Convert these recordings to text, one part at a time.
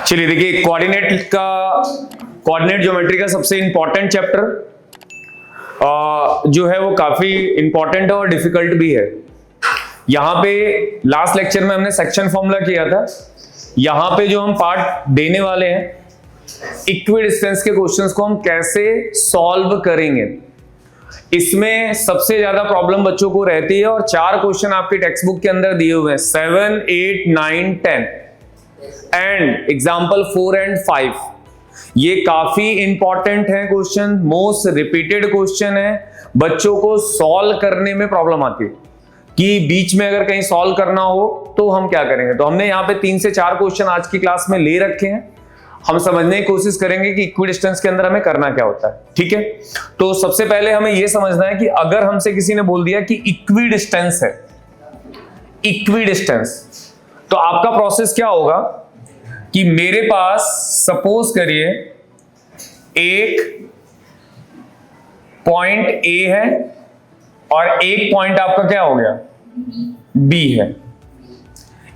चलिए देखिए, coordinate geometry का सबसे इंपॉर्टेंट चैप्टर जो है वो काफी इंपॉर्टेंट है और डिफिकल्ट भी है। यहां पे लास्ट लेक्चर में हमने सेक्शन फॉर्मूला किया था। यहां पे जो हम पार्ट देने वाले हैं, इक्विडिस्टेंस के क्वेश्चंस को हम कैसे सॉल्व करेंगे, इसमें सबसे ज्यादा प्रॉब्लम बच्चों को रहती है। और 4 क्वेश्चन आपके टेक्स्ट बुक के अंदर दिए हुए हैं, 7, 8, 9, 10 एंड एग्जाम्पल 4 एंड 5। ये काफी इंपॉर्टेंट है क्वेश्चन, मोस्ट रिपीटेड क्वेश्चन है। बच्चों को सॉल्व करने में प्रॉब्लम आती है कि बीच में अगर कहीं सॉल्व करना हो तो हम क्या करेंगे। तो हमने यहाँ पे 3 से 4 क्वेश्चन आज की क्लास में ले रखे हैं। हम समझने की कोशिश करेंगे कि इक्विडिस्टेंस के अंदर हमें करना क्या होता है। ठीक है, तो सबसे पहले हमें यह समझना है कि अगर हमसे किसी ने बोल दिया कि इक्विडिस्टेंस है, इक्विडिस्टेंस, तो आपका प्रोसेस क्या होगा कि मेरे पास सपोज करिए एक पॉइंट ए है और एक पॉइंट आपका क्या हो गया, बी है।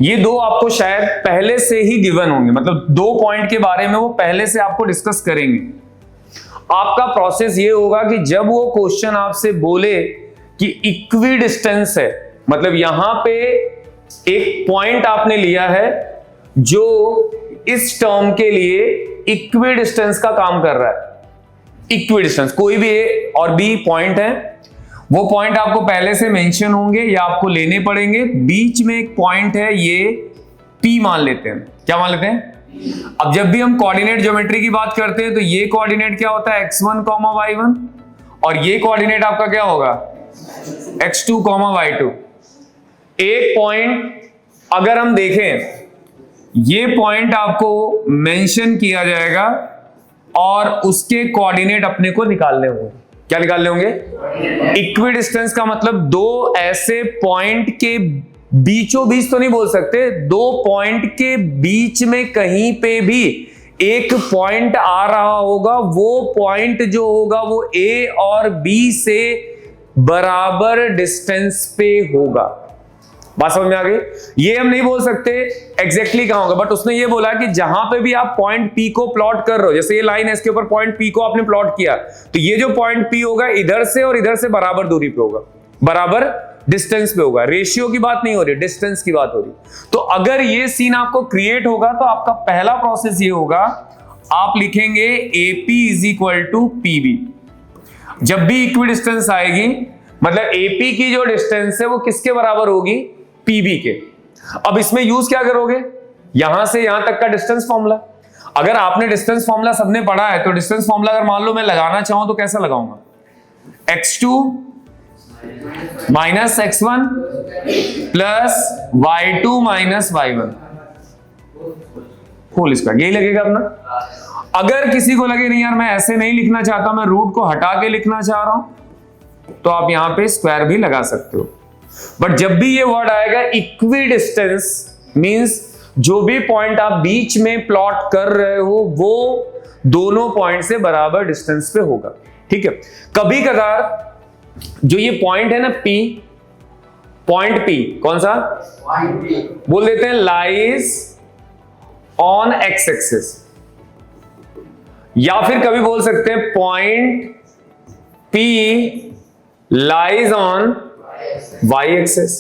ये दो आपको शायद पहले से ही गिवन होंगे, मतलब 2 पॉइंट के बारे में वो पहले से आपको डिस्कस करेंगे। आपका प्रोसेस ये होगा कि जब वो क्वेश्चन आपसे बोले कि इक्विडिस्टेंस है, मतलब यहां पे एक पॉइंट आपने लिया है जो इस टर्म के लिए इक्विडिस्टेंस का काम कर रहा है। इक्विडिस्टेंस कोई भी ए और बी पॉइंट है, वो पॉइंट आपको पहले से मेंशन होंगे या आपको लेने पड़ेंगे। बीच में एक पॉइंट है, ये P मान लेते हैं। क्या मान लेते हैं? अब जब भी हम कोऑर्डिनेट ज्योमेट्री की बात करते हैं तो ये कोऑर्डिनेट क्या होता है, x1, y1, और ये कोऑर्डिनेट आपका क्या होगा, x2, y2। एक पॉइंट अगर हम देखें, ये पॉइंट आपको मेंशन किया जाएगा और उसके कोऑर्डिनेट अपने को निकालने होंगे। क्या निकालने होंगे? इक्विडिस्टेंस का मतलब 2 ऐसे पॉइंट के बीचों बीच तो नहीं बोल सकते, 2 पॉइंट के बीच में कहीं पे भी एक पॉइंट आ रहा होगा, वो पॉइंट जो होगा वो ए और बी से बराबर डिस्टेंस पे होगा। बात समझ में आ गई? ये हम नहीं बोल सकते एग्जैक्टली कहां होगा, बट उसने ये बोला कि जहां पे भी आप पॉइंट P को प्लॉट कर रहे हो, जैसे ये लाइन है, इसके ऊपर पॉइंट P को आपने प्लॉट किया, तो ये जो पॉइंट P होगा इधर से और इधर से बराबर दूरी पे होगा, बराबर डिस्टेंस पे होगा। रेशियो की बात नहीं हो रही, डिस्टेंस की बात हो रही। तो अगर ये सीन आपको क्रिएट होगा तो आपका पहला प्रोसेस ये होगा, आप लिखेंगे AP is equal to PB। जब भी इक्विडिस्टेंस आएगी, मतलब AP की जो डिस्टेंस है वो किसके बराबर होगी, PB के। अब इसमें यूज क्या करोगे, यहां से यहां तक का डिस्टेंस फॉर्मूला। अगर आपने डिस्टेंस फॉर्मूला सबने पढ़ा है तो डिस्टेंस फॉर्मूला अगर मान लो मैं लगाना चाहूं तो कैसा लगाऊंगा, x2 minus x1 plus y2 minus y1 whole square, यही लगेगा अपना। अगर किसी को लगे नहीं यार मैं ऐसे नहीं लिखना चाहता, मैं रूट को हटा के लिखना चाह रहा हूं, तो आप यहां पे स्क्वायर भी लगा सकते हो। बट जब भी ये वर्ड आएगा इक्विडिस्टेंस मींस जो भी पॉइंट आप बीच में प्लॉट कर रहे हो वो दोनों पॉइंट से बराबर डिस्टेंस पे होगा। ठीक है, कभी कभार जो ये पॉइंट है ना P, पॉइंट P कौन सा, बोल देते हैं लाइज ऑन एक्स एक्सिस, या फिर कभी बोल सकते हैं point P lies on y axis.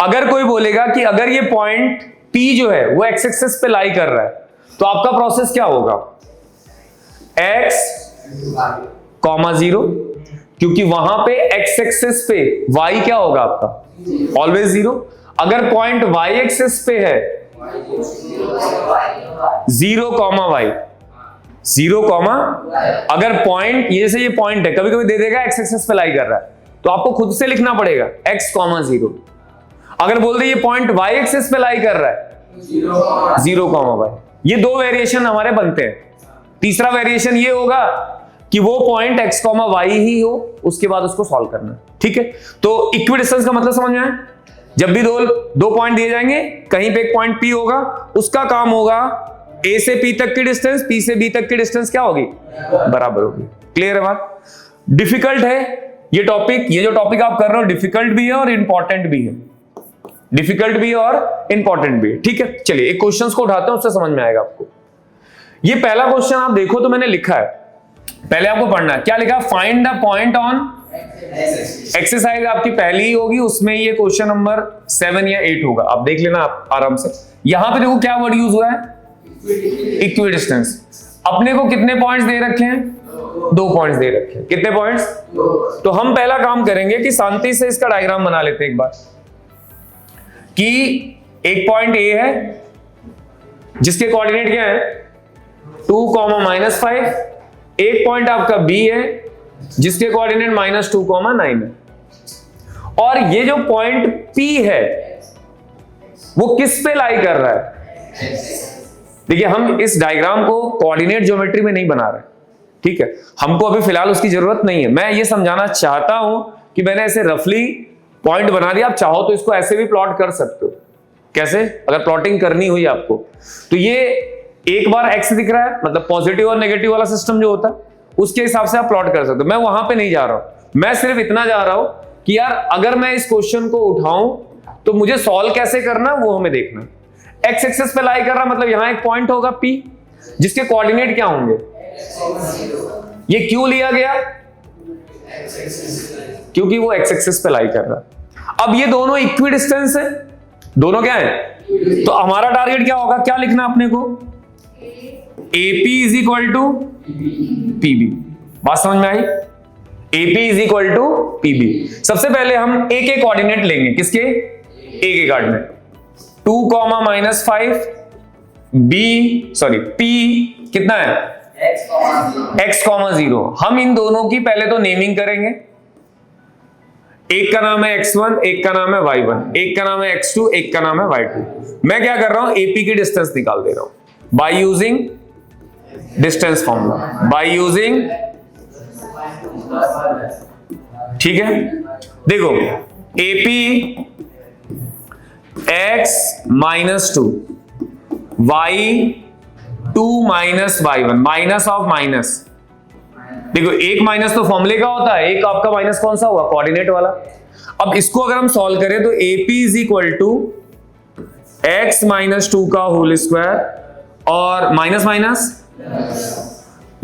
अगर कोई बोलेगा कि अगर ये पॉइंट P जो है वो x एक्सिस पे लाई कर रहा है, तो आपका प्रोसेस क्या होगा, x, 0, क्योंकि वहां पे x एक्सिस पे y क्या होगा आपका, ऑलवेज 0। अगर पॉइंट y एक्सिस पे है 0, y, 0, अगर पॉइंट ये से ये पॉइंट है, कभी कभी दे देगा x एक्सिस पे लाई कर रहा है, तो आपको खुद से लिखना पड़ेगा x, 0। अगर बोल दे ये पॉइंट y एक्सिस पे लाई कर रहा है 0, y, ये 2 वेरिएशन हमारे बनते हैं। तीसरा वेरिएशन ये होगा कि वो पॉइंट x, y ही हो, उसके बाद उसको सॉल्व करना। ठीक है, तो इक्विडिस्टेंस का मतलब समझ में आया? जब भी दो पॉइंट दिए जाएंगे, कहीं पे एक पॉइंट P होगा, उसका काम होगा A से P तक की डिस्टेंस, P से B तक की डिस्टेंस क्या होगी, बराबर होगी। क्लियर है बात? डिफिकल्ट है ये टॉपिक, ये जो टॉपिक आप कर रहे हो डिफिकल्ट भी है और इंपॉर्टेंट भी है, डिफिकल्ट भी है और इंपॉर्टेंट भी है। ठीक है, चलिए एक क्वेश्चंस को उठाते हैं, उससे समझ में आएगा आपको। ये पहला क्वेश्चन आप देखो तो मैंने लिखा है, पहले आपको पढ़ना है। क्या लिखा? Find the point on exercise आपकी पहली ही होगी, उसमें ये क्वेश्चन नंबर 7 या 8 होगा, आप देख लेना आप आराम से। यहां पे देखो क्या वर्ड यूज हुआ है, इक्विडिस्टेंस। अपने को कितने पॉइंट्स दे रखे हैं? 2 पॉइंट्स दे रखे हैं। कितने पॉइंट्स? तो हम पहला काम करेंगे कि शांति से इसका डायग्राम बना लेते हैं एक बार, कि एक पॉइंट ए है जिसके कोऑर्डिनेट क्या है 2, -5। एक पॉइंट आपका बी है जिसके कोऑर्डिनेट -2, 9 है। और ये जो पॉइंट पी है वो किस पे लाई कर रहा है? देखिए, हम इस डायग्राम को कोऑर्डिनेट ज्योमेट्री में नहीं बना रहे, ठीक है, हमको अभी फिलहाल उसकी जरूरत नहीं है। मैं ये समझाना चाहता हूं कि मैंने ऐसे रफली पॉइंट बना दिया, आप चाहो तो इसको ऐसे भी प्लॉट कर सकते हो। कैसे? अगर प्लॉटिंग करनी हुई आपको तो ये एक बार एक्स दिख रहा है, मतलब पॉजिटिव और नेगेटिव वाला सिस्टम जो होता है उसके हिसाब से आप प्लॉट कर सकते हो। मैं वहां पे नहीं जा रहा हूं, मैं सिर्फ इतना जा रहा हूं कि यार अगर मैं इस क्वेश्चन को उठाऊं तो मुझे सॉल्व कैसे करना वो हमें देखना। एक्स एक्सिस पे लाई कर रहा, मतलब यहां एक पॉइंट होगा P जिसके कोऑर्डिनेट क्या होंगे? ये क्यों लिया गया? क्योंकि वो एक्स एक्सिस पे लाई कर रहा है। अब ये दोनों इक्वी डिस्टेंस है, दोनों क्या है? तो हमारा टारगेट क्या होगा, क्या लिखना अपने को? AP is equal to PB। बात समझ में आई? AP is equal to PB। सबसे पहले हम A के कोऑर्डिनेट लेंगे। किसके? A के कोऑर्डिनेट 2, -5 P कितना है? x, 0। हम इन दोनों की पहले तो नेमिंग करेंगे। एक का नाम है x1, एक का नाम है y1, एक का नाम है x2, एक का नाम है y2। मैं क्या कर रहा हूं, AP की डिस्टेंस निकाल दे रहा हूं by using distance formula, by using, ठीक है। देखो AP x -2 y2 -y1, minus of minus. देखो एक माइनस तो फॉर्मूले का होता है, एक आपका माइनस कौन सा हुआ? कोऑर्डिनेट वाला। अब इसको अगर हम सॉल्व करें तो AP is equal to x -2 का होल स्क्वायर और माइनस माइनस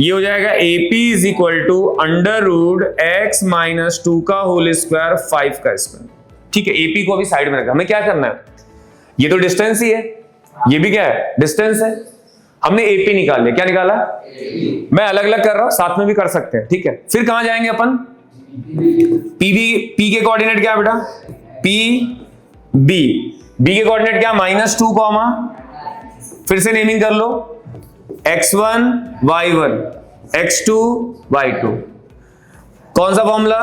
ये हो जाएगा AP is equal to √x -2 का होल स्क्वायर 5 का स्क्वायर। ठीक है, AP को अभी साइड में रखा। हमें क्या करना है, ये तो डिस्टेंस ही है, ये भी क्या है? डिस्टेंस है। हमने AP निकाल लिया। क्या निकाला? मैं अलग अलग कर रहा हूं, साथ में भी कर सकते हैं, ठीक है। फिर कहां जाएंगे अपन? P के कोऑर्डिनेट क्या है बेटा? B के कोऑर्डिनेट क्या? -2, फिर से नेमिंग कर लो, x1 y1 x2 y2। कौन सा फॉर्मूला?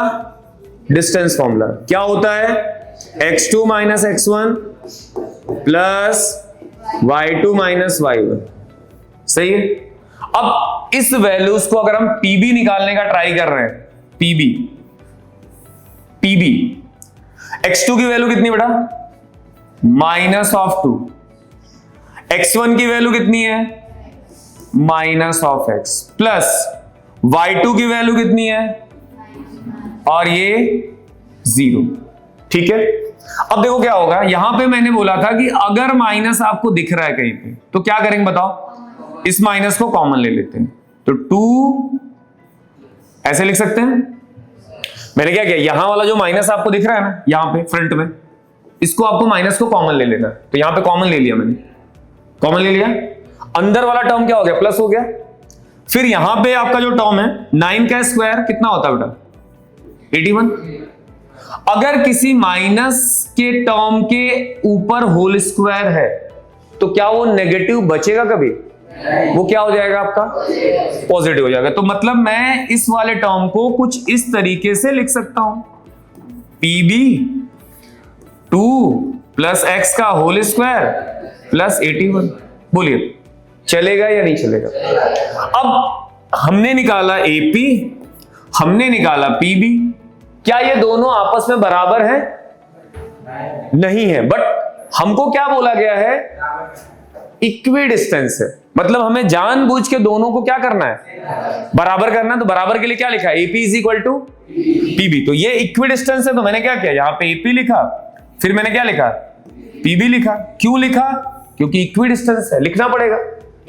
Distance formula. क्या होता है? x2 - x1 plus y2 - y1। सही है। अब इस वैल्यूज को अगर हम PB निकालने का ट्राई कर रहे हैं, PB x2 की वैल्यू कितनी बेटा? -2। x1 की वैल्यू कितनी है? -x प्लस y2 की वैल्यू कितनी है? और ये 0। ठीक है। अब देखो क्या होगा, यहां पे मैंने बोला था कि अगर माइनस आपको दिख रहा है कहीं पे तो क्या करेंगे बताओ? इस माइनस को कॉमन ले लेते हैं, तो 2 ऐसे लिख सकते हैं। मैंने क्या किया, यहां वाला जो माइनस आपको दिख रहा है ना यहां पे फ्रंट में, इसको आपको माइनस को कॉमन ले लेना। तो यहां पे कॉमन ले लिया मैंने, कॉमन ले लिया। अंदर वाला टर्म क्या हो गया? प्लस हो गया। फिर यहां पे आपका जो टर्म है 9 का स्क्वायर कितना होता है बेटा? 81। अगर किसी माइनस के टर्म के ऊपर होल स्क्वायर है तो क्या वो नेगेटिव बचेगा कभी? वो क्या हो जाएगा आपका? पॉजिटिव हो जाएगा। तो मतलब मैं इस वाले टर्म को कुछ इस तरीके से लिख सकता हूं, PB 2 + x का होल स्क्वायर प्लस 81। बोलिए चलेगा या नहीं चलेगा? अब हमने निकाला AP, हमने निकाला PB। क्या ये दोनों आपस में बराबर हैं? नहीं है, बट हमको क्या बोला गया है? इक्वी डिस्टेंस है। मतलब हमें जानबूझ के दोनों को क्या करना है? बराबर करना है। तो बराबर के लिए क्या लिखा है? AP is equal to PB। तो ये इक्वी डिस्टेंस है, तो मैंने क्या किया, यहां पे AP लिखा, फिर मैंने क्या लिखा? PB लिखा। क्यों लिखा? क्योंकि इक्वी डिस्टेंस है, लिखना पड़ेगा।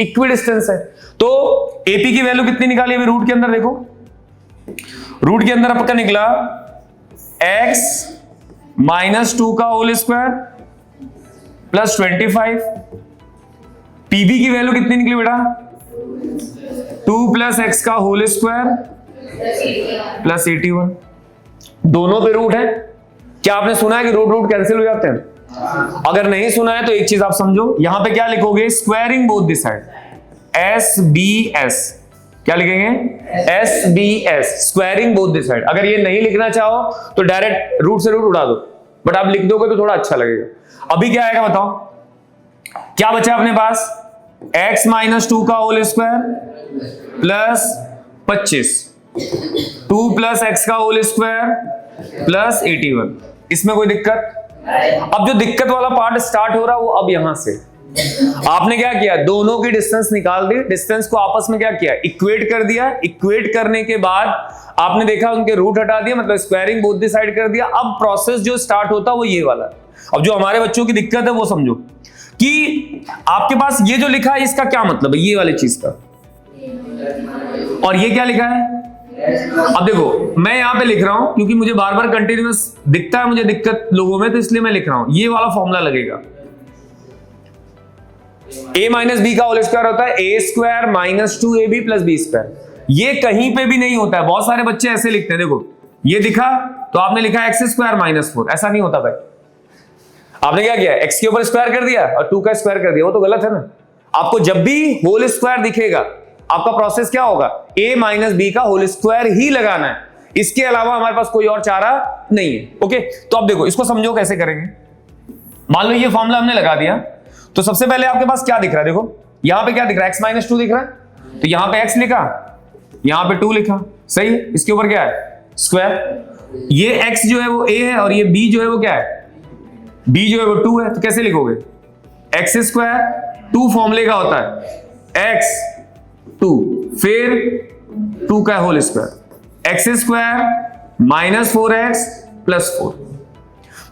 इक्वी डिस्टेंस है। तो एपी की वैल्यू कितनी निकाली अभी रूट के अंदर? देखो रूट के अंदर आपका निकला x -2 का होल स्क्वायर प्लस 25। पीबी की वैल्यू कितनी निकली बेटा? 2 + x का होल स्क्वायर प्लस 81। दोनों पे रूट है। क्या आपने सुना है कि रूट रूट कैंसिल हो जाते हैं? अगर नहीं सुना है तो एक चीज आप समझो, यहां पे क्या लिखोगे? Squaring both this side, SBS। क्या लिखेंगे? SBS, squaring both this side. अगर ये नहीं लिखना चाहो तो डायरेक्ट रूट से रूट उड़ा दो, बट आप लिख दोगे तो थोड़ा अच्छा लगेगा। अभी क्या आएगा बताओ? क्या बचा अपने पास? x -2 का होल स्क्वायर प्लस 25, 2 + x का होल स्क्वायर प्लस 81। इसमें कोई दिक्कत? अब जो दिक्कत वाला पार्ट स्टार्ट हो रहा है वो अब यहां से। आपने क्या किया? दोनों की डिस्टेंस निकाल दी, डिस्टेंस को आपस में क्या किया? इक्वेट कर दिया। इक्वेट करने के बाद आपने देखा उनके रूट हटा दिया, मतलब स्क्वायरिंग बोथ द साइड कर दिया। अब प्रोसेस जो स्टार्ट होता है वो ये वाला है। अब जो हमारे बच्चों की दिक्कत है वो समझो कि आपके पास ये जो लिखा है इसका क्या मतलब है, ये वाली चीज का, और ये क्या लिखा है? अब देखो मैं यहां पे लिख रहा हूं क्योंकि मुझे बार बार कंटिन्यूअस दिखता है, मुझे दिक्कत लोगों में, तो इसलिए मैं लिख रहा हूं। ये वाला फॉर्मूला लगेगा, a - b का होल स्क्वायर होता है a² - 2ab + b²। ये कहीं पे भी नहीं होता है। बहुत सारे बच्चे ऐसे लिखते हैं, देखो ये दिखा तो आपने लिखा x² - 4। ऐसा नहीं होता भाई। आपने क्या किया? x के ऊपर स्क्वायर कर दिया और 2 का स्क्वायर कर दिया, वो तो गलत है ना। आपको जब भी होल स्क्वायर दिखेगा आपका प्रोसेस क्या होगा? a - b का होल स्क्वायर ही लगाना है, इसके अलावा हमारे पास कोई और चारा नहीं है। ओके, तो अब देखो इसको समझो कैसे करेंगे। मान लो ये फॉर्मूला हमने लगा दिया, तो सबसे पहले आपके पास क्या दिख रहा है? देखो यहां पे क्या दिख रहा है? x - 2 दिख रहा है, तो यहां पे x लिखा, यहां पे 2 लिखा, सही है। इसके ऊपर क्या है? स्क्वायर। ये x जो है वो a है और ये b जो है वो क्या है? b जो है वो 2 है। तो कैसे लिखोगे? x², 2 फॉर्मूले का होता है x 2, फिर 2 का होल स्क्वायर, x² - 4x + 4।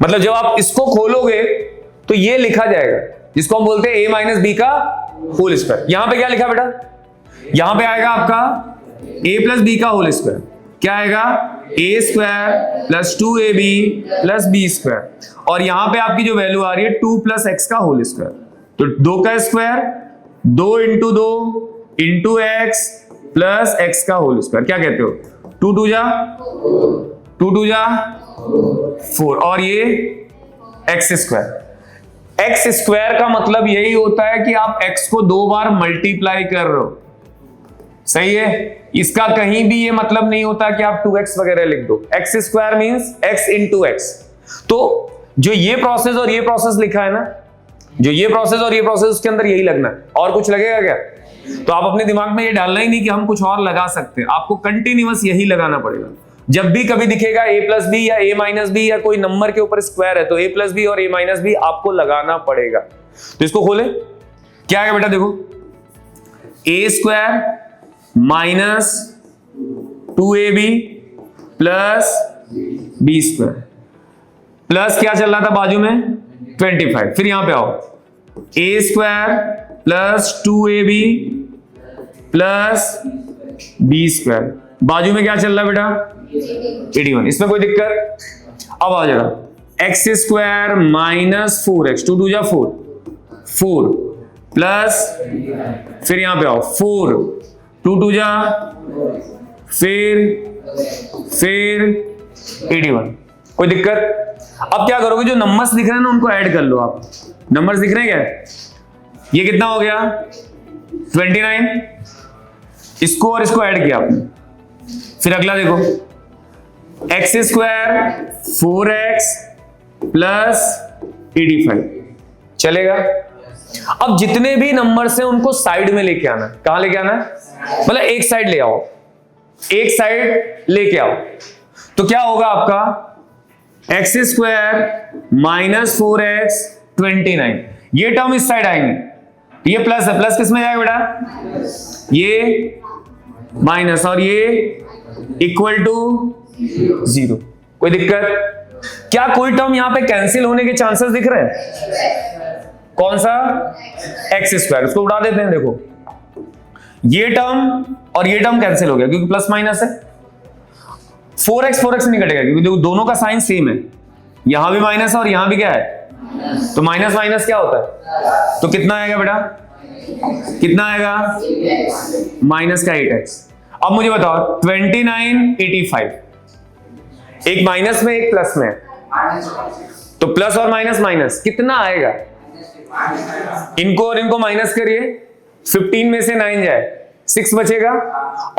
मतलब जब आप इसको खोलोगे तो ये लिखा जाएगा जिसको हम बोलते हैं a - b का होल स्क्वायर। यहां पे क्या लिखा बेटा? यहां पे आएगा आपका a + b का होल स्क्वायर। क्या आएगा? a² + 2ab + b²। और यहां पे आपकी जो वैल्यू आ रही है 2 + x का होल स्क्वायर। तो 2 का स्क्वायर, 2 × 2 × x प्लस x का होल स्क्वायर। क्या कहते हो? 2 2 जा 4, और ये x²। x² का मतलब यही होता है कि आप x को 2 बार मल्टीप्लाई कर रहे हो, सही है। इसका कहीं भी ये मतलब नहीं होता कि आप 2x वगैरह लिख दो। x² means x × x। तो जो ये प्रोसेस और ये प्रोसेस लिखा है ना, जो ये प्रोसेस और ये प्रोसेस, उसके अंदर यही लगना है। और कुछ लगेगा क्या? तो आप अपने दिमाग में ये डालना ही नहीं कि हम कुछ और लगा सकते हैं। आपको कंटिन्यूअस यही लगाना पड़ेगा। जब भी कभी दिखेगा a + b या a - b या कोई नंबर के ऊपर स्क्वायर है, तो a + b और a - b आपको लगाना पड़ेगा। तो इसको खोले, क्या है बेटा? देखो a² - 2ab + b² प्लस क्या चल रहा था बाजू में? 25। फिर यहां पे आओ, a² + 2ab + b²। बाजू में क्या चल रहा है बेटा? 81। इसमें कोई दिक्कत? अब आ जाएगा x² - 4x, 2 2 जा 4 प्लस, फिर यहां पे आओ 4, 2 2 जा, फिर 81। कोई दिक्कत? अब क्या करोगे? जो नंबर्स दिख रहे हैं ना उनको ऐड कर लो। आप नंबर्स दिख रहे हैं क्या? ये कितना हो गया? 29। इसको और इसको ऐड किया आपने। फिर अगला देखो, x² 4x + 85 चलेगा। अब जितने भी नंबर्स हैं उनको साइड में लेके आना। कहां लेके आना? मतलब एक साइड ले आओ, एक साइड लेके आओ। तो क्या होगा आपका? x² - 4x 29। ये टर्म इस साइड आएंगे, ये प्लस है, प्लस किस में जाएगा बेटा? ये माइनस, और ये इक्वल टू 0। कोई दिक्कत? क्या कोई टर्म यहां पे कैंसिल होने के चांसेस दिख रहे हैं? कौन सा? x²। उसको उड़ा देते हैं। देखो ये टर्म और ये टर्म कैंसिल हो गया क्योंकि प्लस माइनस है। 4x 4x नहीं कटेगा क्योंकि देखो दोनों का साइन सेम है, यहां भी माइनस है और यहां भी क्या है, तो माइनस माइनस क्या होता है, तो कितना आएगा बेटा, कितना आएगा, माइनस का 8x। अब मुझे बताओ 2985, एक माइनस में एक प्लस में, तो प्लस और माइनस माइनस कितना आएगा, इनको और इनको माइनस करिए, 15 में से 9 जाए 6 बचेगा,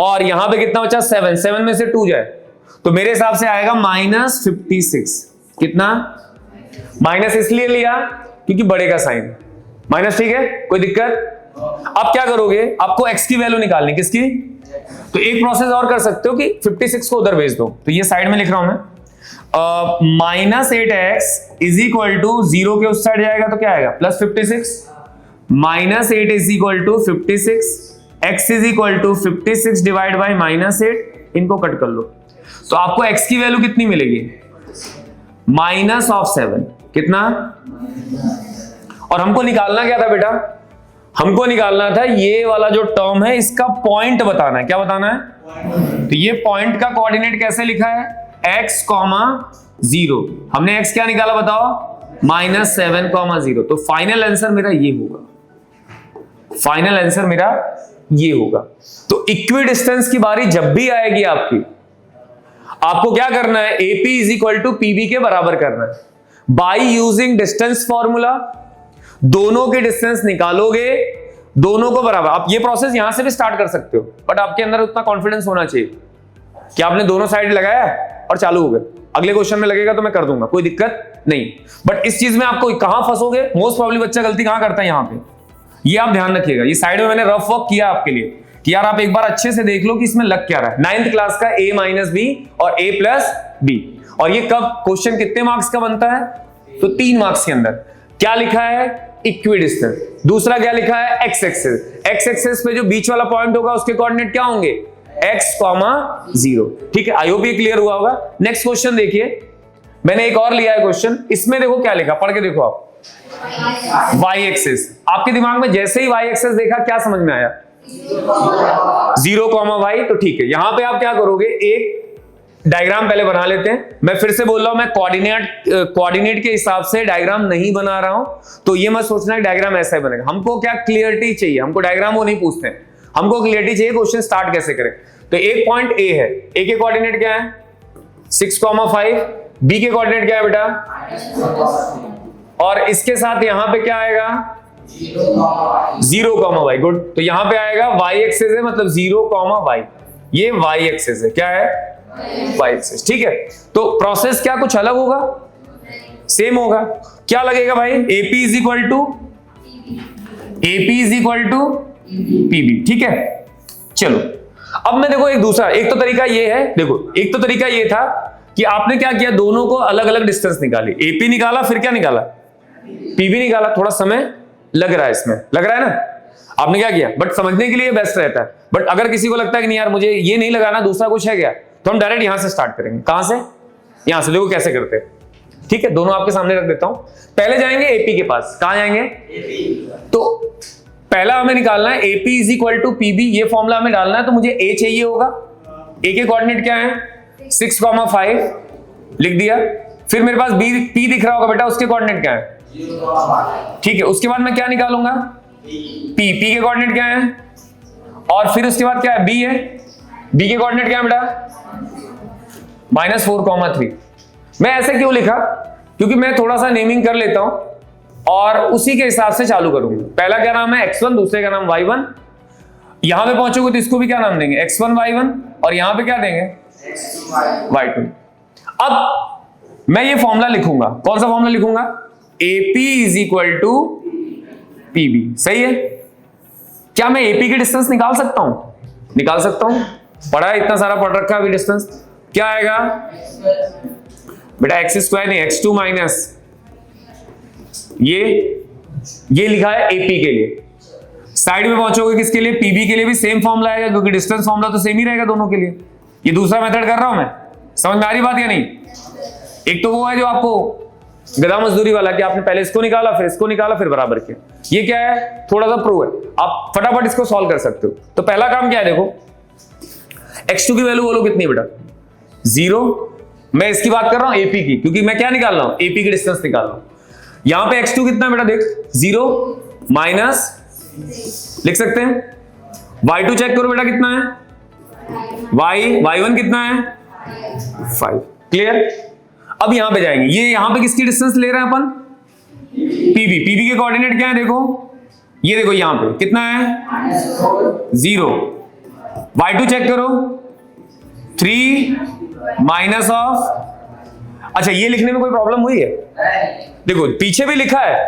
और यहां पे कितना बचा 7, 7 में से 2 जाए, तो मेरे हिसाब से आएगा -56। कितना, माइनस इसलिए लिया क्योंकि बड़े का साइन माइनस, ठीक है, कोई दिक्कत। अब क्या करोगे, आपको x की वैल्यू निकालनी, किसकी, तो एक प्रोसेस और कर सकते हो कि 56 को उधर भेज दो, तो ये साइड में लिख रहा हूं मैं, -8x इज इक्वल टू 0 के उस साइड जाएगा तो क्या आएगा, +56, -8 is equal to 56, x is equal to 56 divide by -8, इनको कट कर लो, तो आपको x की वैल्यू कितनी मिलेगी, -7, कितना, और हमको निकालना क्या था बेटा, हमको निकालना था ये वाला जो टर्म है इसका पॉइंट बताना है, क्या बताना है, तो ये पॉइंट का कोऑर्डिनेट कैसे लिखा है, x, 0, हमने x क्या निकाला बताओ, -7, 0, तो फाइनल आंसर मेरा ये होगा, फाइनल आंसर मेरा ये होगा। तो इक्वी डिस्टेंस की बारी जब भी आएगी आपकी, आपको क्या करना है, AP is equal to PB के बराबर करना है, बाई यूजिंग डिस्टेंस फॉर्मूला, दोनों के डिस्टेंस निकालोगे, दोनों को बराबर, आप ये प्रोसेस यहां से भी स्टार्ट कर सकते हो, बट आपके अंदर उतना कॉन्फिडेंस होना चाहिए कि आपने दोनों साइड लगाया और चालू हो गए, अगले क्वेश्चन में लगेगा तो मैं कर दूंगा, कोई दिक्कत नहीं। बट इस चीज में आपको कहां फंसोगे, मोस्ट प्रॉब्ली बच्चा गलती कहां करता है, यहां पे, ये आप ध्यान रखिएगा। ये साइड में मैंने रफ वर्क किया आपके लिए कि यार आप एक बार अच्छे से देख लो कि इसमें लग क्या रहा है। 9th क्लास का A-B और A+B, और ये कब क्वेश्चन कितने मार्क्स का बनता है, तो 3 मार्क्स के अंदर। क्या लिखा है, इक्वी डिस्टेंस, दूसरा क्या लिखा है, x एक्सिस, x एक्सिस पे जो बीच वाला पॉइंट होगा उसके कोऑर्डिनेट क्या होंगे, x, 0, ठीक है। आई होप ये क्लियर हुआ होगा। नेक्स्ट क्वेश्चन देखिए, मैंने एक और लिया है क्वेश्चन, इसमें देखो क्या लिखा, पढ़ के देखो आप, y एक्सिस, आपके दिमाग में जैसे ही y एक्सिस देखा क्या समझ में आया, 0, y, तो ठीक है। यहां पे आप क्या करोगे, एक डायग्राम पहले बना लेते हैं। मैं फिर से बोल रहा हूं, मैं कोऑर्डिनेट के हिसाब से डायग्राम नहीं बना रहा हूं, तो ये मत सोचना कि डायग्राम ऐसा ही बनेगा। हमको क्या क्लियरिटी चाहिए, हमको डायग्राम वो नहीं पूछते हैं, हमको क्लियरिटी चाहिए क्वेश्चन स्टार्ट कैसे करें। तो एक पॉइंट A है, A के कोऑर्डिनेट क्या है, 6, 5, B के कोऑर्डिनेट क्या है बेटा, और इसके साथ यहां पे क्या आएगा, 0, y, गुड। तो यहां पे आएगा y एक्सिस है, मतलब 0, y, ये y एक्सिस है, क्या है, y एक्सिस, ठीक है। तो प्रोसेस क्या कुछ अलग होगा, सेम होगा। क्या लगेगा भाई, AP is equal to PB, ठीक है। चलो अब मैं देखो एक दूसरा, एक तो तरीका ये है, देखो एक तो तरीका ये था कि आपने क्या किया, दोनों को अलग अलग डिस्टेंस निकाली, AP निकाला, फिर क्या निकाला, PB निकाला। थोड़ा समय लग रहा है इसमें, लग रहा है ना, आपने क्या किया, बट समझने के लिए बेस्ट रहता है। बट अगर किसी को लगता है कि नहीं यार मुझे ये नहीं लगाना, दूसरा कुछ है क्या, तो हम डायरेक्ट यहां से स्टार्ट करेंगे। कहां से, यहां से, देखो कैसे करते हैं, ठीक है। दोनों आपके सामने रख देता हूं, पहले जाएंगे AP के पास, कहां जाएंगे, तो पहला हमें निकालना है AP is equal to PB, ये फॉर्मूला हमें डालना है। तो मुझे A चाहिए होगा, A के कोऑर्डिनेट क्या है, 6, 5, लिख दिया। फिर मेरे पास P दिख रहा होगा बेटा, उसके कोऑर्डिनेट क्या है, ठीक है। उसके बाद मैं क्या निकालूंगा, P के कोऑर्डिनेट क्या है, और फिर उसके बाद क्या है, B है, B के कोऑर्डिनेट क्या है बेटा, -4, 3। मैं ऐसे क्यों लिखा, क्योंकि मैं थोड़ा सा नेमिंग कर लेता हूं और उसी के हिसाब से चालू करूंगा। पहला क्या नाम है, x1, दूसरे का नाम y1। यहां पे पहुंचोगे तो इसको भी क्या नाम देंगे, x1, y1, और यहां पे क्या देंगे, y2। अब मैं ये फॉर्मूला लिखूंगा, कौन सा फॉर्मूला लिखूंगा, AP is equal to PB, सही है। क्या मैं AP की डिस्टेंस निकाल सकता हूं, निकाल सकता हूं, पढ़ा है, इतना सारा पढ़ रखा है अभी। डिस्टेंस क्या आएगा बेटा, x² नहीं, x2 माइनस ये लिखा है AP के लिए। साइड में पहुंचोगे किसके लिए, PB के लिए भी सेम फॉर्मूला आएगा, क्योंकि डिस्टेंस फॉर्मूला तो सेम ही रहेगा दोनों के लिए। ये दूसरा मेथड कर रहा हूं मैं, समझ में आ रही बात या नहीं। एक तो वो है जो आपको गधा मजदूरी वाला कि आपने पहले इसको निकाला फिर इसको निकाला फिर बराबर किया। ये क्या है, थोड़ा सा प्रो है, आप फटाफट इसको सॉल्व कर सकते हो। तो पहला काम क्या है, देखो x2 की वैल्यू बोलो कितनी बेटा, 0। मैं इसकी बात कर रहा हूं AP की, क्योंकि मैं क्या निकाल रहा हूं, AP की डिस्टेंस निकाल रहा हूं। यहां पे x2 कितना बेटा, देख 0 माइनस लिख सकते हैं, y2 चेक करो बेटा कितना है, y1 कितना है 5। क्लियर। अब यहां पे जाएंगे, ये यहां पे किसकी डिस्टेंस ले रहे हैं अपन, PB के कोऑर्डिनेट क्या है, देखो ये देखो यहां पे कितना है 0। y2 चेक करो 3 माइनस ऑफ, अच्छा ये लिखने में कोई प्रॉब्लम हुई है, देखो पीछे भी लिखा है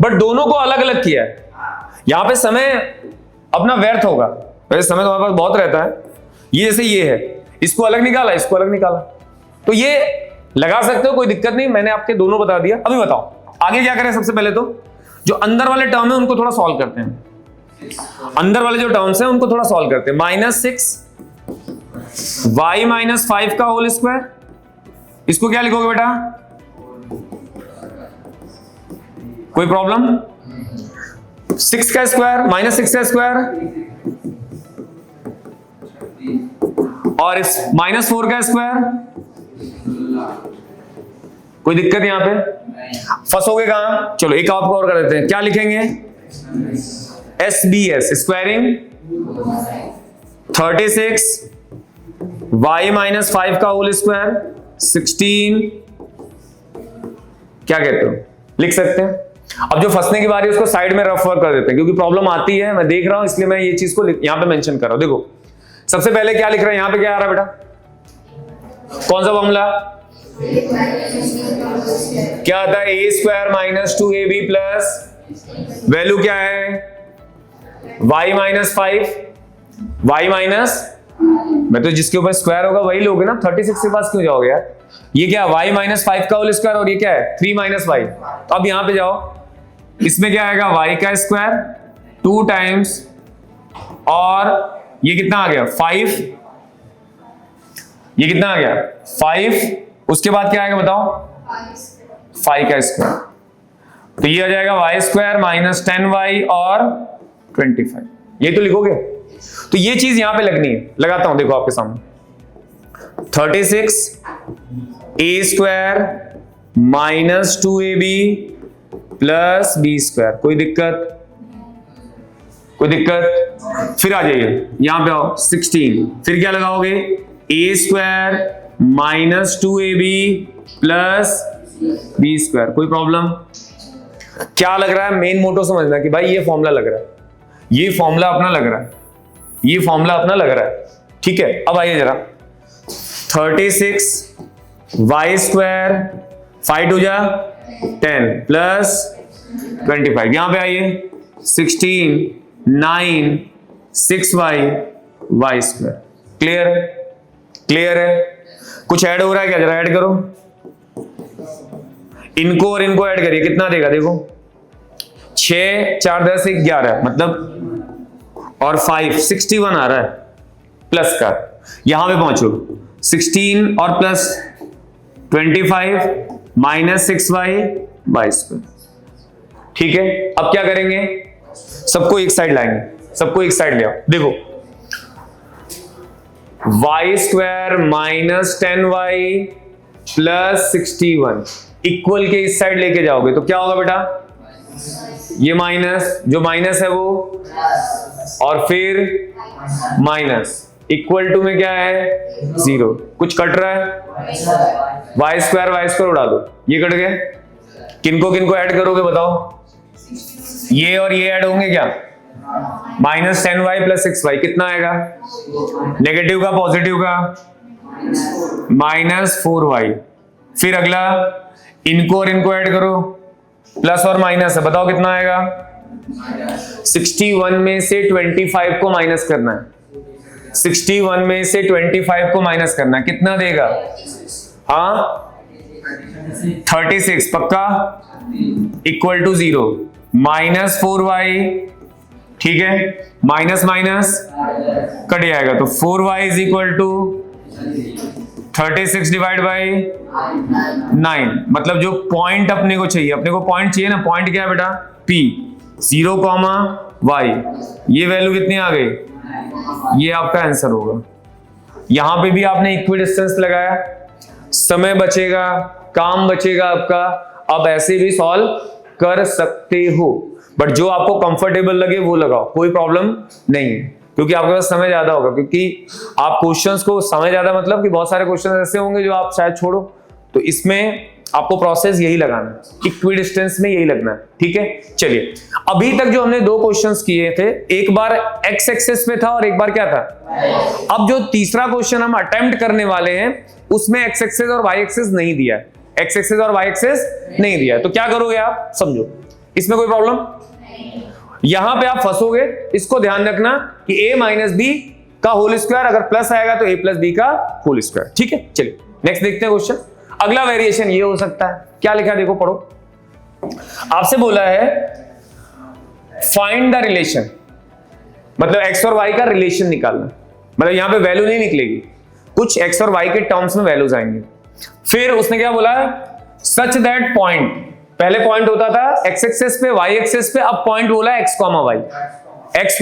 बट दोनों को अलग अलग किया है। यहां पे समय अपना व्यर्थ होगा, वैसे समय तुम्हारे पास बहुत रहता है। ये जैसे ये है, इसको अलग निकाला इसको अलग निकाला, तो ये लगा सकते हो, कोई दिक्कत नहीं, मैंने आपके दोनों बता दिया। अभी बताओ आगे क्या करें। सबसे पहले तो जो अंदर वाले टर्म है उनको थोड़ा सॉल्व करते हैं, अंदर वाले जो टर्म्स हैं उनको थोड़ा सॉल्व करते हैं। -6 y माइनस 5 का होल स्क्वायर, इसको क्या लिखोगे बेटा, कोई प्रॉब्लम, 6 का स्क्वायर माइनस 6 का स्क्वायर और इस -4 का स्क्वायर, कोई दिक्कत यहां पे, फंसोगे कहां, चलो एक आपको और कर देते हैं, क्या लिखेंगे, SBS स्क्वायरिंग 36 y माइनस 5 का होल स्क्वायर 16, क्या कहते हो, लिख सकते हैं। अब जो फंसने की बारी है उसको साइड में रफ वर्क कर देते हैं, क्योंकि प्रॉब्लम आती है, मैं देख रहा हूं इसलिए मैं ये चीज को यहां पे मेंशन कर रहा हूं। देखो सबसे पहले क्या लिख रहे हैं, यहां पे क्या आ रहा है बेटा, कौन सा फॉर्मूला, क्या आता है, a square minus 2ab plus value क्या है y माइनस 5, y माइनस, मैं तो जिसके ऊपर स्क्वायर होगा वही लोगे ना, 36 के पास क्यों जाओगे यार, ये क्या y माइनस 5 का होल स्क्वायर और ये क्या है 3 माइनस 5। तो अब यहां पे जाओ, इसमें क्या आएगा y का स्क्वायर 2 टाइम्स और ये कितना आ गया 5, ये कितना आ गया 5, उसके बाद क्या आएगा बताओ 5 का स्क्वायर, तो ये आ जाएगा y स्क्वायर माइनस 10y और 25, ये तो लिखोगे। तो ये चीज यहां पे लगनी है, लगाता हूं देखो आपके सामने, 36 a square minus 2ab plus b square, कोई दिक्कत, कोई दिक्कत, फिर आ जाइए यहां पे आओ 16, फिर क्या लगाओगे a square minus 2ab plus b square, कोई प्रॉब्लम, क्या लग रहा है, मेन मोटो समझना कि भाई ये फॉर्मूला लग रहा है, ये फॉर्मूला अपना लग रहा है, ये फॉर्मूला अपना लग रहा है, ठीक है। अब आइए जरा 36 y स्क्वायर 5 टू जा 10 प्लस 25, यहां पे आइए 16 9 6y y square, clear, clear है, कुछ ऐड हो रहा है क्या, जरा ऐड करो, इनको और इनको ऐड करिए, कितना देगा देखो, 6 4 10 11 मतलब, और 5 61 आ रहा है प्लस का, यहां पे पहुंचो 16 और plus 25 minus 6y y square, ठीक है। अब क्या करेंगे, सबको एक साइड लाएंगे, सबको एक साइड ले आओ, देखो y square minus 10y plus 61 equal के इस साइड लेके जाओगे तो क्या होगा बेटा, ये माइनस, जो माइनस है वो, और फिर माइनस, इक्वल टू में क्या है 0, कुछ कट रहा है, y स्क्वायर उड़ा दो, ये कट गए, किनको किनको ऐड करोगे बताओ, ये और ये ऐड होंगे क्या, माइनस 10y प्लस 6y, कितना आएगा, नेगेटिव का पॉजिटिव का माइनस 4y, फिर अगला इनको और इनको ऐड करो, प्लस और माइनस है, बताओ कितना आएगा, 61 में से 25 को माइनस करना है, 61 में से 25 को माइनस करना है, कितना देगा, हाँ 36 पक्का, इक्वल टू 0, माइनस 4y, ठीक है, माइनस माइनस कट जाएगा तो 4y is equal to 36 divide by 9, मतलब जो पॉइंट अपने को चाहिए, अपने को पॉइंट चाहिए ना, पॉइंट क्या है बेटा, P, 0, y, ये वैल्यू कितनी आ गई, ये आपका आंसर होगा। यहां पे भी आपने इक्वी डिस्टेंस लगाया, समय बचेगा, काम बचेगा आपका। अब ऐसे भी सॉल्व कर सकते हो, बट जो आपको कंफर्टेबल लगे वो लगाओ, कोई प्रॉब्लम नहीं है, क्योंकि आपके पास समय ज्यादा होगा। क्योंकि आप क्वेश्चंस को समय ज्यादा, मतलब कि बहुत सारे क्वेश्चंस ऐसे होंगे जो आप शायद छोड़ो, तो इसमें आपको प्रोसेस यही लगाना है, इक्वी डिस्टेंस में यही लगना है। ठीक है, चलिए अभी तक जो हमने दो क्वेश्चंस किए थे, एक बार एक्स एक्सिस पे था और एक बार क्या था। अब जो तीसरा क्वेश्चन हम अटेम्प्ट करने वाले हैं उसमें एक्स एक्सिस और वाई एक्सिस नहीं दिया है, एक्स एक्सिस और वाई एक्सिस नहीं दिया है। तो क्या करोगे आप, समझो, इसमें कोई प्रॉब्लम, यहां पे आप फंसोगे। इसको ध्यान रखना कि a माइनस बी का होल स्क्वायर, अगर प्लस आएगा तो a प्लस बी का होल स्क्वायर। ठीक है, चलिए नेक्स्ट देखते हैं क्वेश्चन। अगला वेरिएशन ये हो सकता है, क्या लिखा है देखो, पढ़ो। आपसे बोला है फाइंड द रिलेशन, मतलब x और y का रिलेशन निकालना, मतलब यहां पे वैल्यू नहीं निकलेगी, कुछ x और y के टर्म्स में वैल्यूज आएंगे। फिर उसने क्या बोला, सच दैट पॉइंट, पहले पॉइंट होता था x एक्सिस पे, y एक्सिस पे, अब पॉइंट बोला है x, y, x,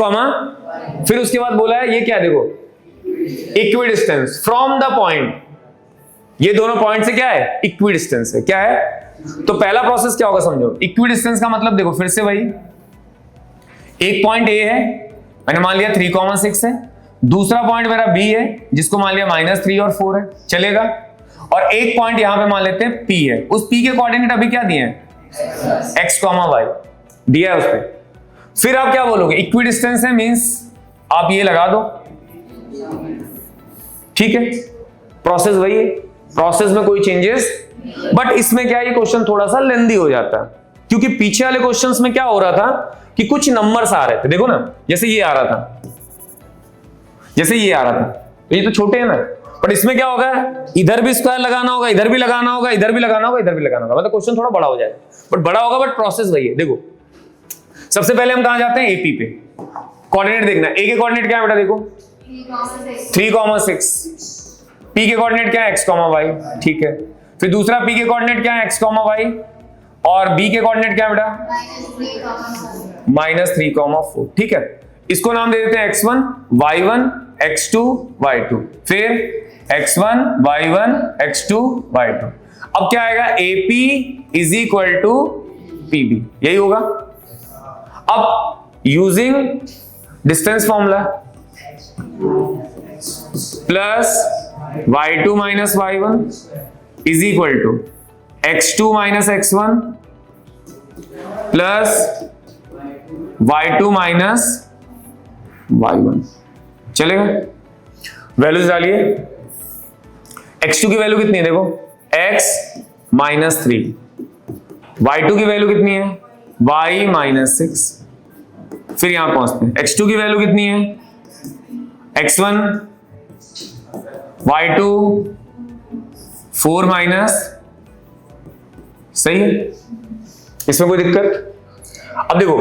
फिर उसके बाद बोला है ये क्या, देखो, equi distance from the point, ये दोनों पॉइंट से क्या है, इक्वी डिस्टेंस है। क्या है, तो पहला प्रोसेस क्या होगा समझो, इक्वी डिस्टेंस का मतलब देखो फिर से वही, एक पॉइंट A है, मैंने मान लिया 3,6 है, दूसरा पॉइंट मेरा B है जिसको मान लिया -3 और 4 है, चलेगा, और एक पॉइंट यहां पे मान लेते हैं P है, उस P के कोऑर्डिनेट अभी क्या दिए हैं, x, y दिया है उस पे। फिर आप क्या बोलोगे, इक्वी डिस्टेंस है, मींस आप ये लगा दो। ठीक है, प्रोसेस वही है, प्रोसेस में कोई चेंजेस, बट इसमें क्या है, ये क्वेश्चन थोड़ा सा लेंदी हो जाता है, क्योंकि पीछे वाले क्वेश्चंस में क्या हो रहा था कि कुछ नंबर्स आ रहे थे, देखो ना, जैसे ये आ रहा था, जैसे ये आ रहा था, तो ये तो छोटे हैं ना, बट इसमें क्या होगा, इधर भी स्क्वायर लगाना होगा, इधर भी लगाना होगा, इधर भी लगाना होगा, इधर भी लगाना होगा, मतलब क्वेश्चन थोड़ा बड़ा हो जाएगा, बट बड़ा होगा, बट प्रोसेस वही है। देखो सबसे पहले हम कहां जाते हैं, एपी पे, कोऑर्डिनेट देखना, ए के कोऑर्डिनेट क्या है बेटा, देखो 3,6, पी के कोऑर्डिनेट क्या है, x, y, ठीक है। फिर दूसरा पी के कोऑर्डिनेट क्या है, x, y, और बी के कोऑर्डिनेट क्या है बेटा, -3,4, ठीक है। इसको नाम दे देते हैं x1, y1, x2, y2, फिर x1, y1, x2, y2। अब क्या आएगा, AP is equal to PB, यही होगा। अब using distance formula, plus y2 minus y1 is equal to x2 minus x1 plus y2 minus y1, चलेगा। वैल्यूज डालिए, x2 की वैल्यू कितनी है, देखो x -3, y2 की वैल्यू कितनी है, y -6, फिर यहां पहुंचते हैं, x2 की वैल्यू कितनी है, x1, y2 4 माइनस, सही है, इसमें कोई दिक्कत। अब देखो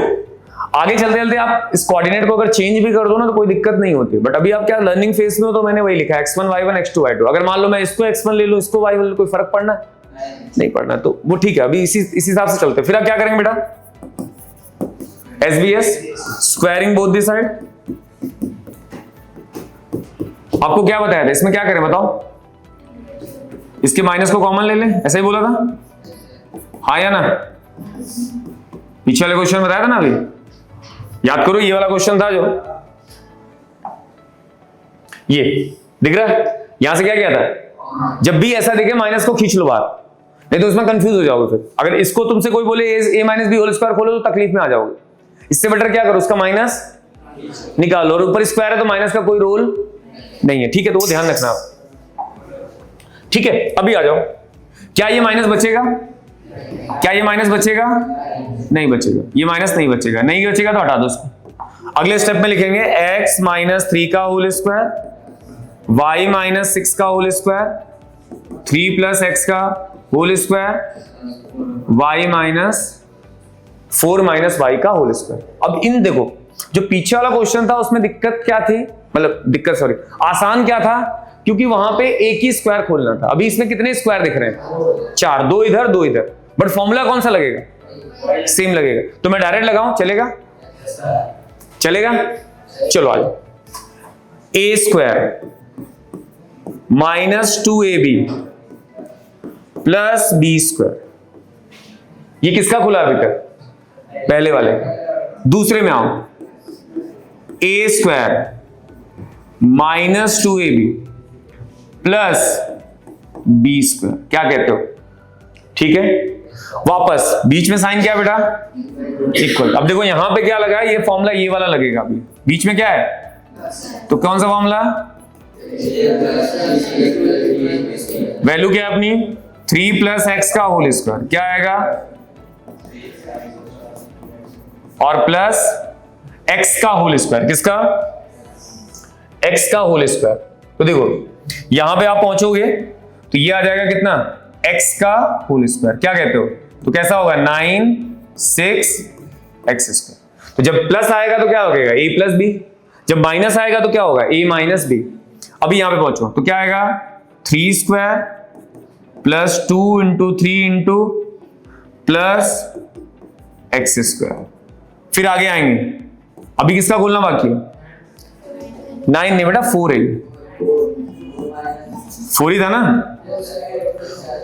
आगे चलते चलते आप इस कोऑर्डिनेट को अगर चेंज भी कर दो ना तो कोई दिक्कत नहीं होती, बट अभी आप क्या लर्निंग फेज में हो, तो मैंने वही लिखा है x1, y1, x2, y2। अगर मान लो मैं इसको x1 ले लूं, इसको y1 ले लूं, कोई फर्क पड़ना नहीं पड़ना, तो वो ठीक है, अभी इसी हिसाब से चलते। फिर आप क्या करेंगे बेटा, SBS squaring both the side. आपको क्या बताया था, इसमें क्या करें बताओ, इसके माइनस को कॉमन ले लें, ऐसा ही बोला था, हाँ या ना, पीछे वाले क्वेश्चन बताया था ना, अभी याद करो, ये वाला क्वेश्चन था जो ये दिख रहा है, यहां से क्या किया था, जब भी ऐसा दिखे माइनस को खींच लो बाहर, नहीं तो उसमें कंफ्यूज हो जाओगे। फिर अगर इसको तुमसे कोई बोले a minus B whole square खोलो तो तकलीफ में आ जाओगे, इससे बेटर क्या करो, उसका माइनस निकालो, और ऊपर स्क्वायर है तो माइनस का कोई रोल नहीं है, ठीक है, तो वो ध्यान रखना आप, ठीक है। अभी आ जाओ, क्या ये माइनस बचेगा, क्या ये माइनस बचेगा, नहीं बचेगा, ये माइनस नहीं बचेगा, नहीं बचेगा तो हटा दो उसको। अगले स्टेप में लिखेंगे x -3 का होल स्क्वायर, y -6 का होल स्क्वायर, 3 + x का होल स्क्वायर, y -4 - y का होल स्क्वायर। अब इन देखो, जो पीछे वाला क्वेश्चन था उसमें दिक्कत क्या थी, मतलब दिक्कत सॉरी, आसान क्या था क्योंकि वहां पे एक ही स्क्वायर खोलना था। अभी इसमें कितने स्क्वायर दिख रहे हैं? 4, 2 इधर 2 इधर, बट फॉर्मूला कौन सा लगेगा? सेम लगेगा। तो मैं डायरेक्ट लगाऊं, चलेगा? चलेगा? चलो आ जाओ। A square minus 2ab plus B square, ये किसका खुला अभी तक? पहले वाले। दूसरे में आओ, A square minus 2ab plus B square, क्या कहते हो? ठीक है, वापस बीच में साइन क्या बेटा? इक्वल। अब देखो यहां पे क्या लगा है, ये फॉर्मूला ये वाला लगेगा। अभी बीच में क्या है? तो कौन सा फॉर्मूला? वैल्यू क्या है अपनी? 3 प्लस एक्स का होल स्क्वायर, क्या आएगा? और प्लस एक्स का होल स्क्वायर, किसका? एक्स का होल स्क्वायर। तो देखो यहां पे आप पहुंचोगे तो ये आ जाएगा कितना? एक्स का होल स्क्वायर, क्या कहते हो? तो कैसा होगा? 9 6 एक्स स्क्वायर। तो जब प्लस आएगा तो क्या होगा? ए प्लस बी। जब माइनस आएगा तो क्या होगा? ए माइनस बी। अभी यहां पे पहुंचो तो क्या आएगा? 3 square plus 2 into 3 into plus x square. फिर आगे आएंगे, अभी किसका खोलना बाकी है? 9 नहीं बेटा, 4 है। 4 ही था ना?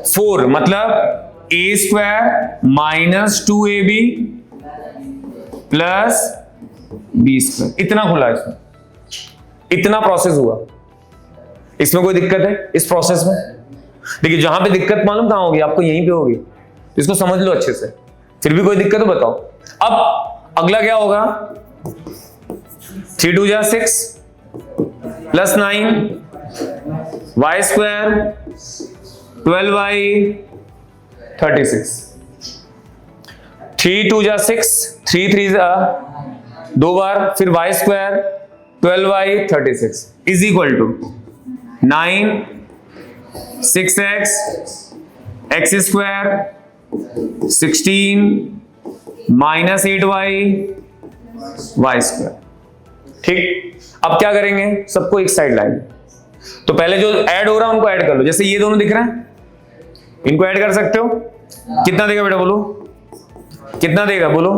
4 मतलब A square minus 2ab plus B square, इतना खुला इसमें, इतना प्रोसेस हुआ। इसमें कोई दिक्कत है इस प्रोसेस में? देखिए जहां पे दिक्कत मालूम कहां होगी आपको? यहीं पे होगी। इसको समझ लो अच्छे से। फिर भी कोई दिक्कत हो बताओ। अब अगला क्या होगा? 3 2 जा 6 प्लस 9 वाई स्क्वायर 12y 36। 3 2 जा 6, 3 3 जा 2 बार, फिर y square 12y 36 is equal to 9 6x x square 16 minus 8y y square. ठीक, अब क्या करेंगे? सबको एक साइड लाएंगे। तो पहले जो ऐड हो रहा है उनको ऐड कर लो। जैसे ये दोनों दिख रहे हैं, इनको ऐड कर सकते हो। कितना देगा बेटा? बोलो कितना देगा? बोलो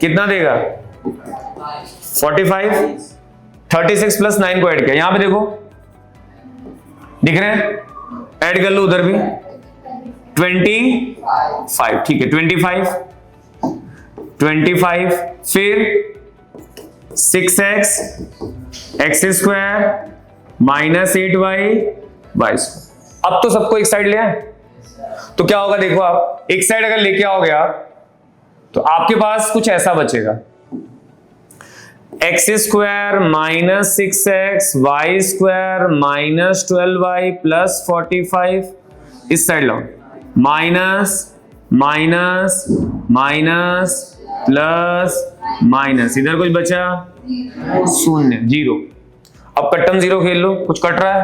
कितना देगा? 45। 36 प्लस 9 को ऐड किया, यहां पे देखो दिख रहे हैं, ऐड कर लो उधर भी 25। ठीक है, 25 फिर 6x x square minus 8y y square. अब तो सबको एक साइड ले आए, तो क्या होगा? देखो आप एक साइड अगर लेके आओगे आप, तो आपके पास कुछ ऐसा बचेगा, x square minus 6x y square minus 12y plus 45। इस साइड लाओ, minus minus minus plus minus, इधर कुछ बचा? 0 0। अब कट्टम 0 खेल लो, कुछ कट रहा है?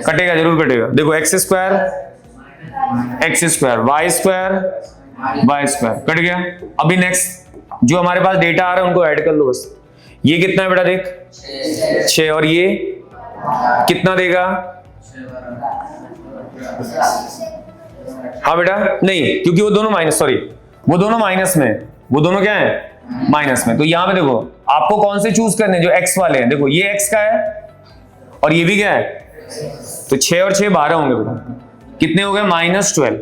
कटेगा, जरूर कटेगा। देखो x square y square cut गया। अभी नेक्स्ट जो हमारे पास डेटा आ रहा है उनको ऐड कर लो बस। ये कितना है बेटा? देख 6, और ये कितना देगा? हाँ बेटा, नहीं क्योंकि वो दोनों माइनस, सॉरी वो दोनों माइनस में, वो दोनों क्या है? माइनस में। तो यहां पे देखो आपको कौन से चूज करने? जो x वाले हैं। देखो ये x का है और ये भी क्या है? तो 6 और 6 12 होंगे बेटा। कितने हो गए? -12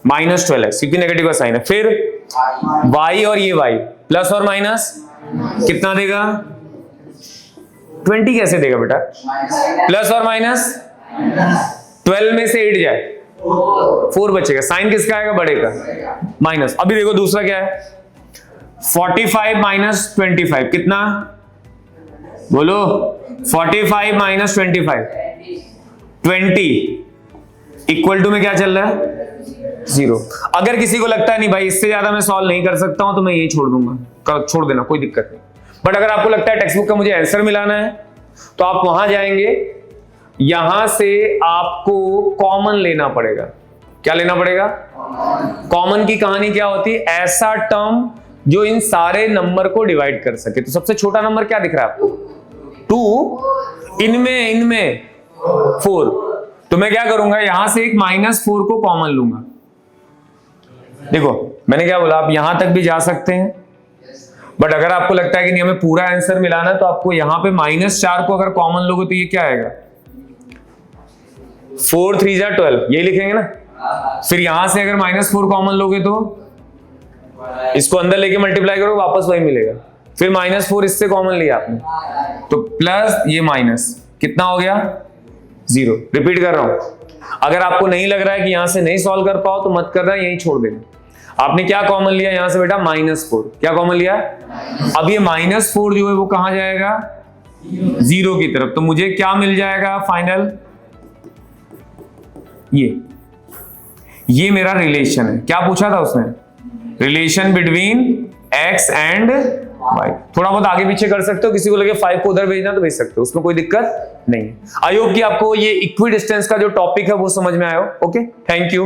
-12x, क्योंकि नेगेटिव का साइन है। फिर y और ये y प्लस और माइनस कितना देगा? 20 कैसे देगा बेटा? प्लस और माइनस 12 में से 8 जाए 4 बचेगा। साइन किसका आएगा? बड़े का, माइनस। अभी देखो दूसरा क्या है? 45 माइनस 25 कितना? बोलो 45 माइनस 25 20 इक्वल टू में क्या चल रहा है? 0। अगर किसी को लगता है नहीं भाई इससे ज्यादा मैं सॉल्व नहीं कर सकता हूं, तो मैं यही छोड़ दूंगा, छोड़ देना, कोई दिक्कत नहीं। बट अगर आपको लगता है टेक्स्ट बुक का मुझे आंसर मिलाना है, तो आप वहां जाएंगे, यहां से आपको कॉमन लेना पड़ेगा। क्या लेना पड़ेगा? कॉमन की कहानी क्या होती है? ऐसा टर्म जो इन सारे नंबर को डिवाइड कर सके। तो सबसे छोटा नंबर क्या दिख रहा है आपको? 2 इनमें 4, तो मैं क्या करूंगा, यहां से एक -4 को कॉमन लूंगा। देखो मैंने क्या बोला, आप यहां तक भी जा सकते हैं, बट अगर आपको लगता है कि नहीं हमें पूरा आंसर मिलाना, तो आपको यहां पे -4 को अगर कॉमन लोगे तो ये क्या आएगा, 4 3 जा 12, यही लिखेंगे ना। फिर यहां से अगर -4 कॉमन लोगे तो इसको अंदर लेके मल्टीप्लाई करो, वापस वही मिलेगा। फिर -4 इससे कॉमन लिया आपने, तो प्लस ये माइनस, कितना हो गया 0। रिपीट कर रहा हूं, अगर आपको नहीं लग रहा है कि यहां से नहीं सॉल्व कर पाओ तो मत करना, यही छोड़ देना। आपने क्या कॉमन लिया यहां से बेटा, -4, क्या कॉमन लिया। अब ये -4 जो है वो कहां जाएगा, 0 की तरफ, तो मुझे क्या मिल जाएगा फाइनल, ये मेरा रिलेशन है। क्या पूछा था उसने, relation between x and y। थोड़ा बहुत आगे पीछे कर सकते हो, किसी को लगे 5 को उधर भेजना तो भेज सकते हो, उसमें कोई दिक्कत नहीं है। आई होप कि आपको ये इक्वी डिस्टेंस का जो टॉपिक है वो समझ में आया हो। Okay, thank you.